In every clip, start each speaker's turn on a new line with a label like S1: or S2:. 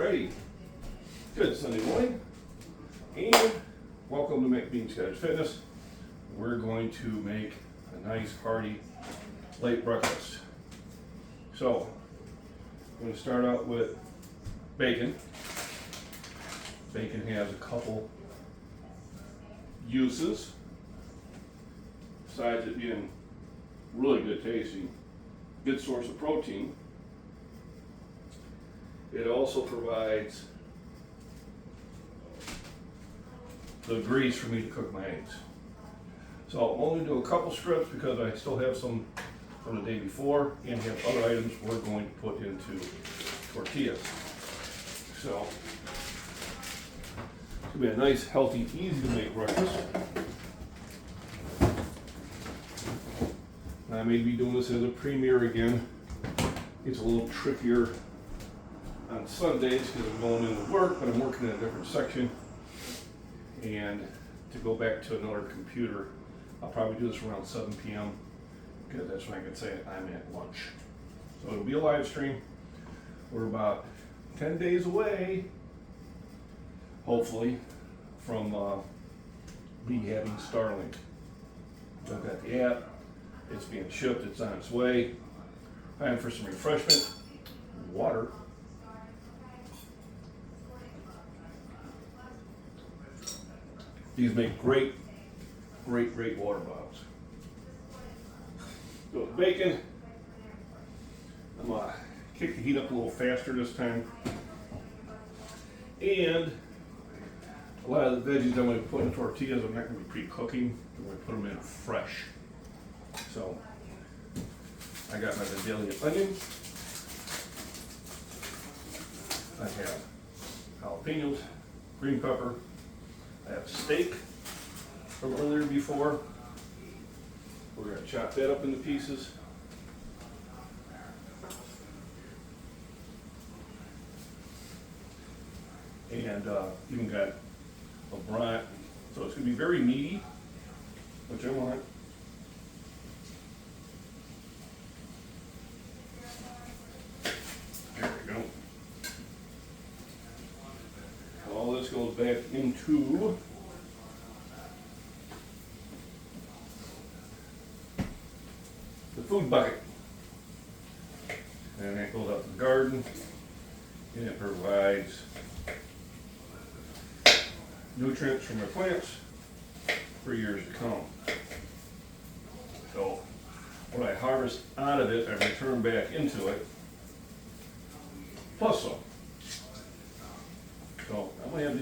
S1: Alrighty, good Sunday morning, and welcome to MacBean Cottage Fitness. We're going to make a nice hearty late breakfast. So, I'm going to start out with bacon. Bacon has a couple uses, besides it being really good tasting, good source of protein. It also provides the grease for me to cook my eggs. So I'll only do a couple strips because I still have some from the day before and have other items we're going to put into tortillas. So it's gonna be a nice, healthy, easy to make breakfast. I may be doing this as a premiere again. It's a little trickier on Sundays because I'm going into work, but I'm working in a different section. And to go back to another computer, I'll probably do this around 7 p.m. because that's when I can say I'm at lunch. So it'll be a live stream. We're about 10 days away, hopefully, from me having Starlink. I've got the app, it's being shipped, it's on its way. Time for some refreshment, water. These make great water bottles. So with bacon, I'm gonna kick the heat up a little faster this time. And a lot of the veggies I'm going to put in tortillas, I'm not going to be pre-cooking. I'm going to put them in fresh. So I got my Vidalia onion. I have jalapenos, green pepper. I have steak from earlier before. We're going to chop that up into pieces. And even got a brat. So it's going to be very meaty, which I want. There we go. All this goes back into the food bucket. And that goes out to the garden, and it provides nutrients for my plants for years to come. So what I harvest out of it, I return back into it, plus some. So I'm gonna have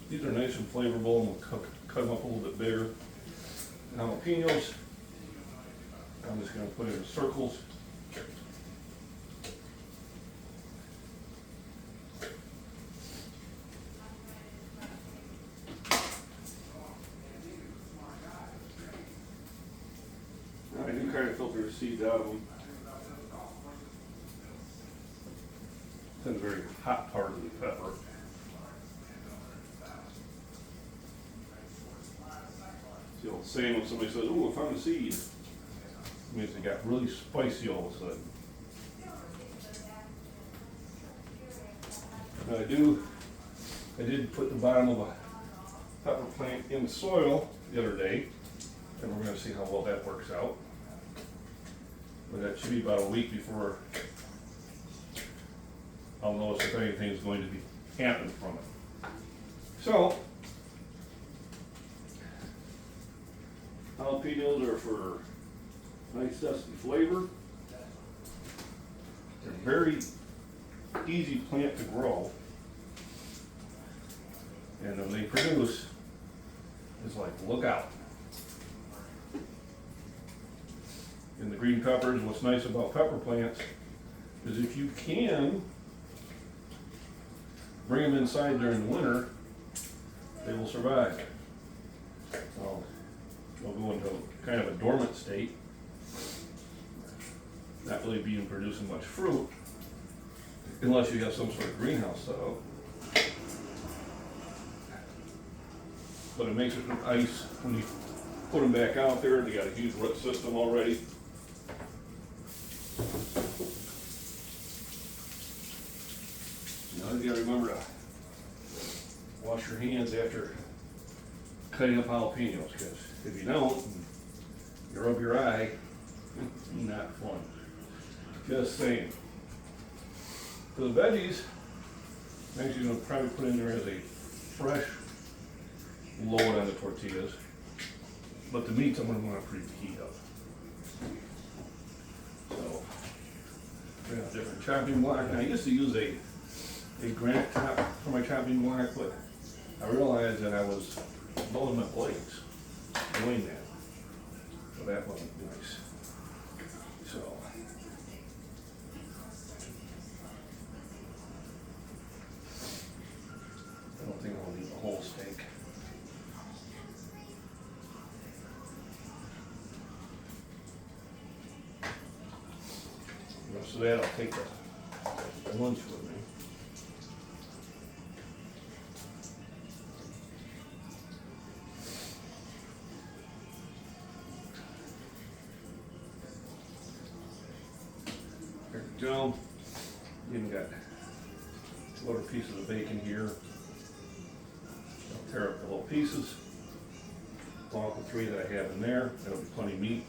S1: these are nice and flavorful, and we'll cut them up a little bit bigger. Jalapenos, I'm just gonna put in circles. I do kind of filter the seeds out of them. It's in a very hot part of the pepper. It's the old saying when somebody says, "Oh, I found a seed," it means it got really spicy all of a sudden. Now I did put the bottom of a pepper plant in the soil the other day, and we're going to see how well that works out. But that should be about a week before I'll notice if anything is going to be happening from it. So, jalapenos are for nice zesty flavor. They're a very easy plant to grow. And when they produce, it's like, look out. And the green peppers, what's nice about pepper plants is if you can bring them inside during the winter, they will survive. So they'll go into kind of a dormant state, not really being producing much fruit, unless you have some sort of greenhouse set up. But it makes it nice when you put them back out there. They got a huge root system already. remember to wash your hands after cutting up jalapenos, because if you don't, you rub your eye, not fun. Just saying. For the veggies, I'm actually going to probably put in there as a fresh load on the tortillas, but the meats I'm going to want to preheat up. So, I got a different chopping block. Now, I used to use a granite top for my chopping block, but I realized that I was blowing my blades doing that. So that wasn't nice. So, I don't think I'll need the whole steak. So that I'll take the lunch with me. There we go. Even got 2 other pieces of bacon here. I'll tear up the little pieces. Along with the 3 that I have in there. That'll be plenty of meat.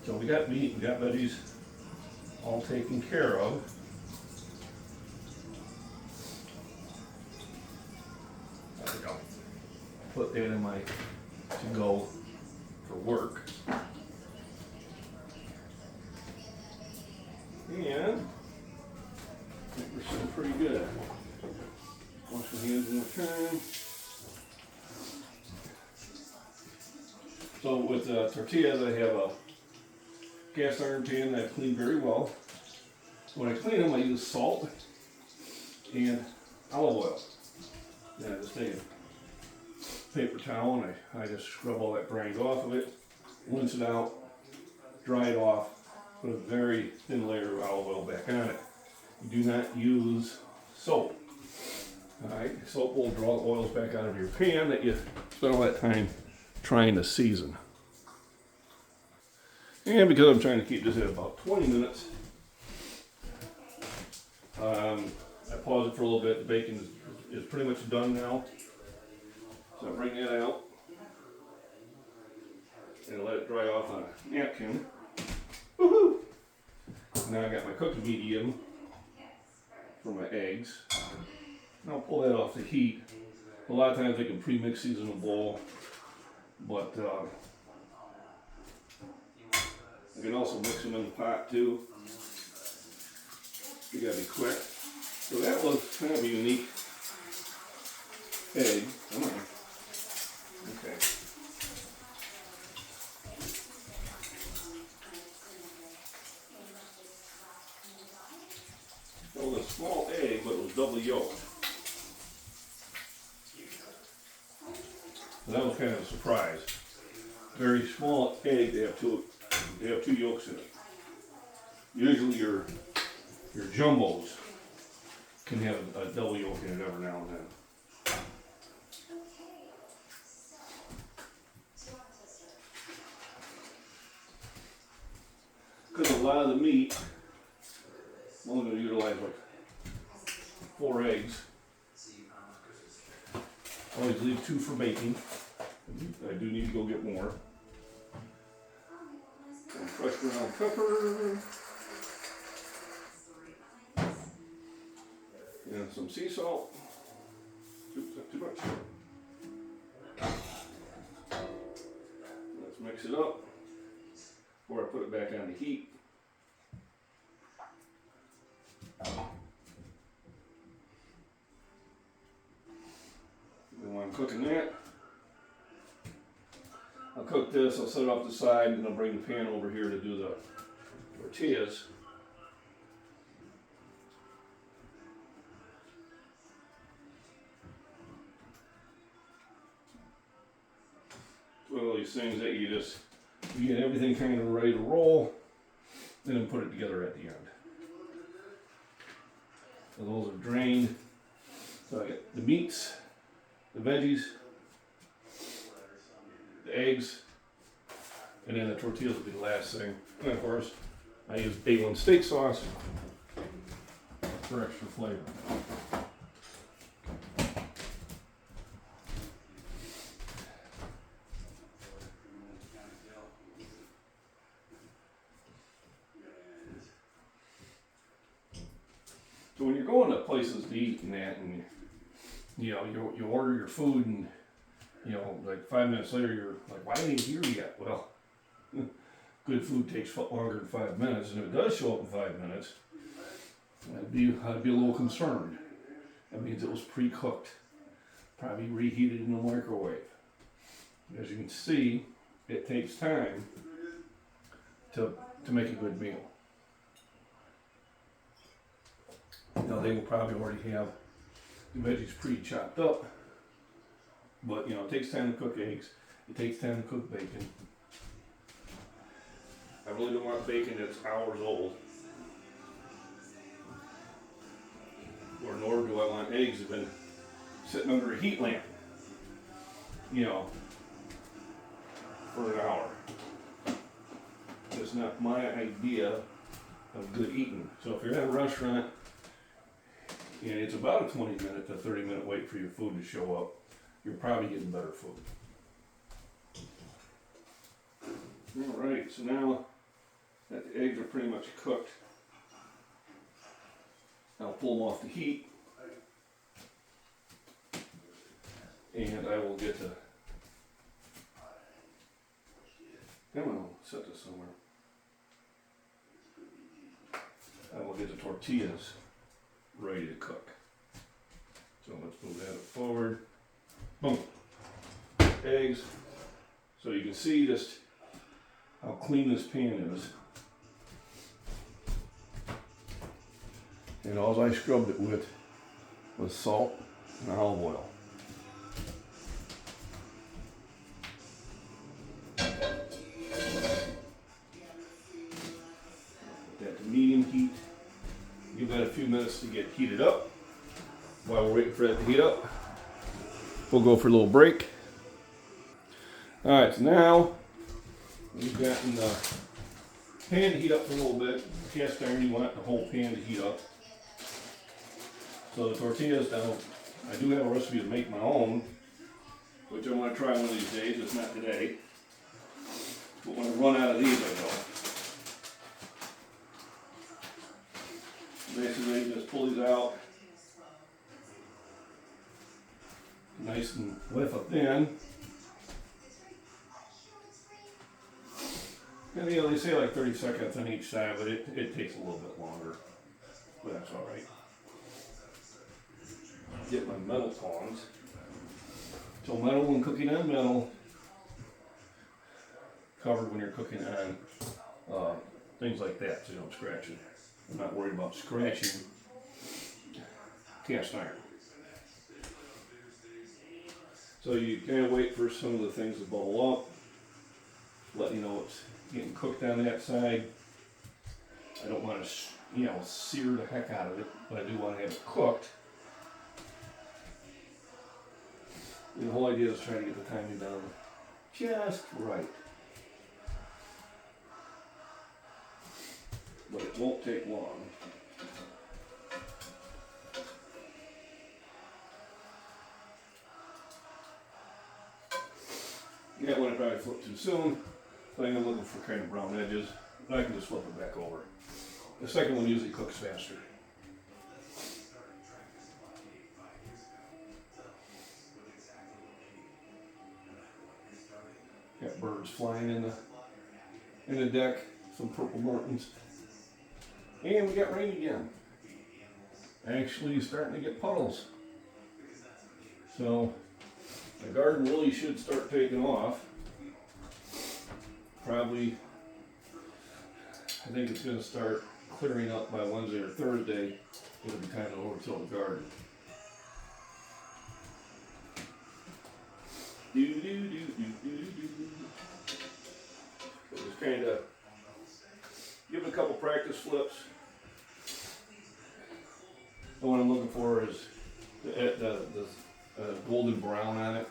S1: So we got meat, we got veggies, all taken care of. I think I'll put that in my to-go for work. And I think we're sitting pretty good. Wash my hands one more time. So with the tortillas, I have a cast iron pan that I've cleaned very well. When I clean them, I use salt and olive oil. Then I just take a paper towel and I just scrub all that brine off of it, rinse it out, dry it off, put a very thin layer of olive oil back on it. You do not use soap. Alright, soap will draw the oils back out of your pan that you spent all that time trying to season. And because I'm trying to keep this at about 20 minutes, I pause it for a little bit. The bacon is pretty much done now. So I bring that out and let it dry off on a napkin. Woohoo! Now I got my cooking medium for my eggs. And I'll pull that off the heat. A lot of times I can pre-mix these in a bowl, but you can also mix them in the pot too. You gotta be quick. So that was kind of a unique egg. Come on. Okay. So it was a small egg, but it was double yolked. So that was kind of a surprise. Very small egg, they have two yolks in it. Usually your jumbos can have a double yolk in it every now and then. Because a lot of the meat, I'm only going to utilize like 4 eggs. I always leave 2 for baking. I do need to go get more. And fresh ground pepper. And some sea salt. Oops, not too much. Let's mix it up before I put it back on the heat. And while I'm cooking that, I'll cook this, I'll set it off the side, and I'll bring the pan over here to do the tortillas. It's one of these things that you get everything kind of ready to roll, and then put it together at the end. So those are drained. So I get the meats, the veggies, the eggs, and then the tortillas will be the last thing. And of course, I use A1 steak sauce for extra flavor. So when you're going to places to eat and that, and you order your food, and like 5 minutes later you're like, why ain't it here yet? Well, good food takes longer than 5 minutes, and if it does show up in 5 minutes, I'd be a little concerned. That means it was pre-cooked, probably reheated in the microwave. As you can see, it takes time to make a good meal. Now they will probably already have the veggies pre-chopped up, but it takes time to cook eggs. It takes time to cook bacon. I really don't want bacon that's hours old. Or nor do I want eggs that have been sitting under a heat lamp, for an hour. That's not my idea of good eating. So if you're at a restaurant and it's about a 20-minute to 30-minute wait for your food to show up, you're probably getting better food. Alright, so now that the eggs are pretty much cooked, I'll pull them off the heat, and I will get to, come on, set this somewhere. I will get the tortillas ready to cook. So let's move that forward. Boom. Eggs. So you can see just how clean this pan is. And all I scrubbed it with was salt and olive oil. Put that to medium heat. Give that a few minutes to get heated up. While we're waiting for that to heat up, we'll go for a little break. Alright, so now we've gotten the pan to heat up for a little bit. Cast iron, you want the whole pan to heat up. So the tortillas now, I do have a recipe to make my own, which I'm going to try one of these days. It's not today. But when I run out of these, I know. Basically, just pull these out. Nice and whiff up in. And they say like 30 seconds on each side, but it takes a little bit longer. But that's alright. Get my metal tongs. So metal when cooking on metal, covered when you're cooking on things like that so you don't scratch it. I'm not worried about scratching cast iron. So you kind of wait for some of the things to bubble up, let you know it's getting cooked on that side. I don't want to, sear the heck out of it, but I do want to have it cooked. And the whole idea is trying to get the timing down just right. But it won't take long. That one I probably flipped too soon. So I'm looking for kind of brown edges. But I can just flip it back over. The second one usually cooks faster. Got birds flying in the deck, some purple martins. And we got rain again. Actually starting to get puddles. So the garden really should start taking off. Probably, I think it's going to start clearing up by Wednesday or Thursday. It'll be time to overtill the garden. So just kind of give it a couple practice flips. And what I'm looking for is the golden brown on it.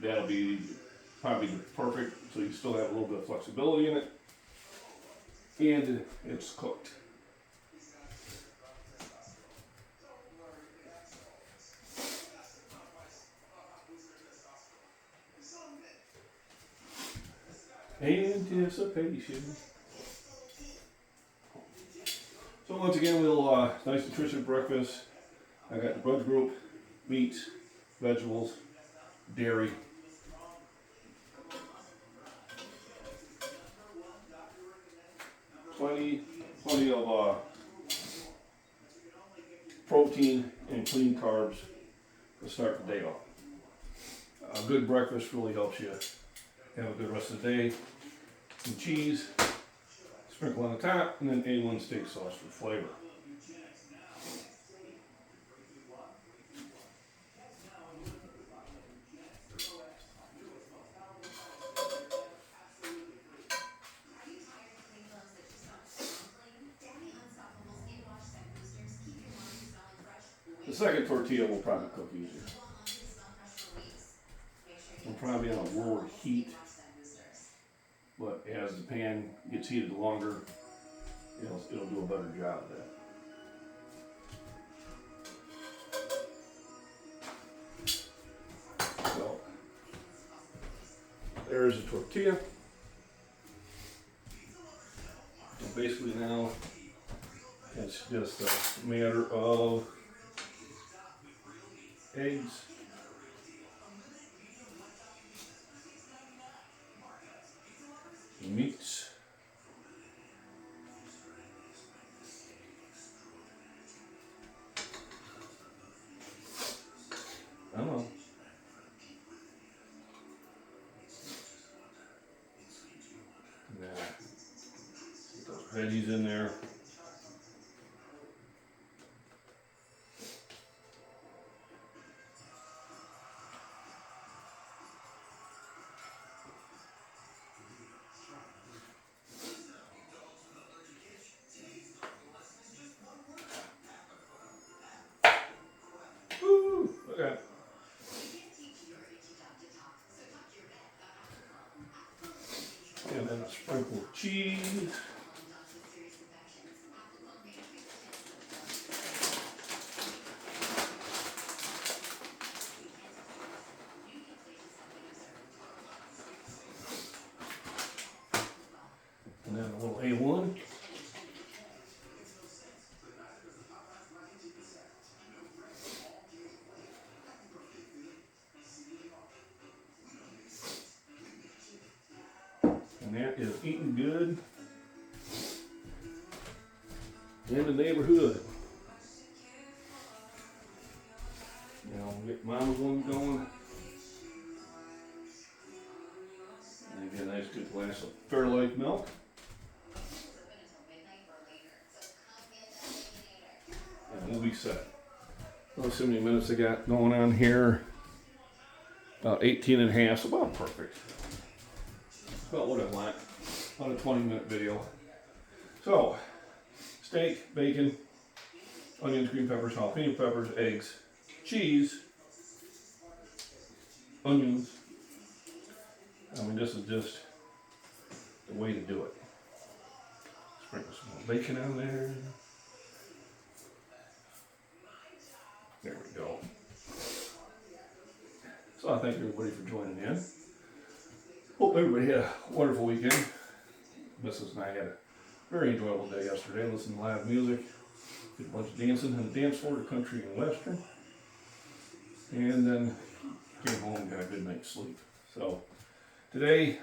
S1: That'll be probably perfect, so you still have a little bit of flexibility in it. and it's cooked. Anticipation. So once again, we'll nice nutritious breakfast. I got the blood group, meats, vegetables, dairy. Plenty of protein and clean carbs to start the day off. A good breakfast really helps you have a good rest of the day. Some cheese, sprinkle on the top, and then A1 steak sauce for flavor. The second tortilla will probably cook easier. It'll probably be on a lower heat, but as the pan gets heated longer, it'll do a better job of that. So there's a tortilla. So basically now it's just a matter of eggs, meats, I don't know. Yeah. Get those veggies in there. Woo! Look at that. And then a sprinkle of cheese. And then a little A1. And that is eating good in the neighborhood. Now we'll get mama's one going. And get a nice good glass of Fairlife milk. And we'll be set. Let's see how many minutes I got going on here. About 18 and a half, so about perfect. About what I want on a 20-minute video. So, steak, bacon, onions, green peppers, jalapeno peppers, eggs, cheese, onions. I mean, this is just the way to do it. Sprinkle some more bacon on there. There we go. So I thank everybody for joining in. Hope everybody had a wonderful weekend. Mrs. and I had a very enjoyable day yesterday. Listened to live music, did a bunch of dancing on the dance floor, the country and western, and then came home and got a good night's sleep. So today,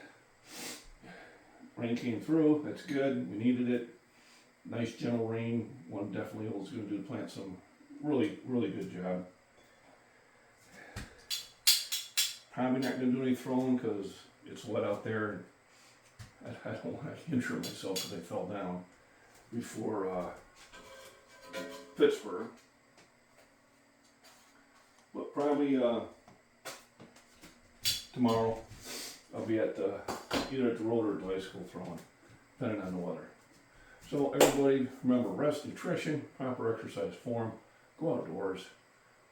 S1: rain came through. That's good. We needed it. Nice gentle rain. One definitely was going to do the plant some really good job. Probably not going to do any throwing because it's wet out there. I don't want to injure myself because I fell down before Pittsburgh. But probably tomorrow I'll be at either at the road or at the bicycle throwing, depending on the weather. So everybody remember rest, nutrition, proper exercise form, go outdoors,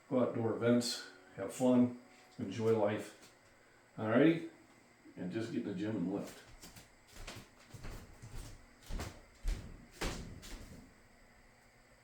S1: go outdoor events, have fun, enjoy life. Alrighty? And just get in the gym and lift.